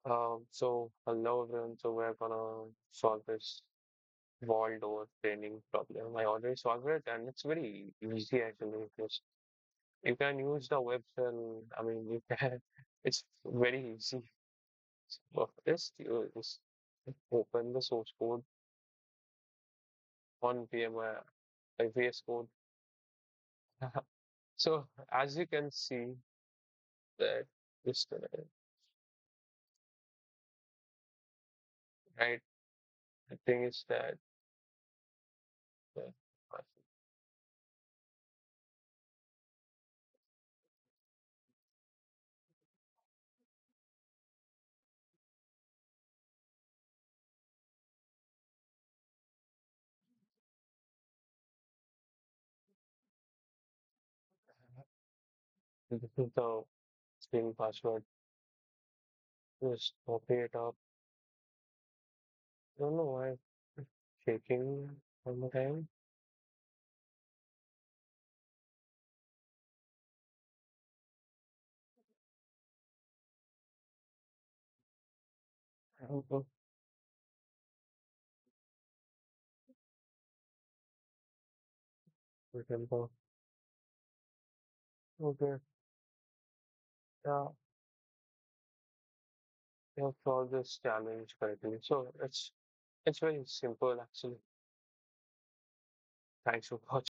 So hello everyone. So we're gonna solve this wall door training problem. I already solved it, and it's very easy actually. Because you can use the web cell. I mean, you can. It's very easy. So first, you just open the source code on VMware, like VS Code. So as you can see that this right, the thing is that uh, this is the string password. Just copy it up. I don't know why it's shaking all the time. Okay. Remember. Okay. Yeah, you have solved this challenge correctly. So it's very simple actually. Thanks for watching.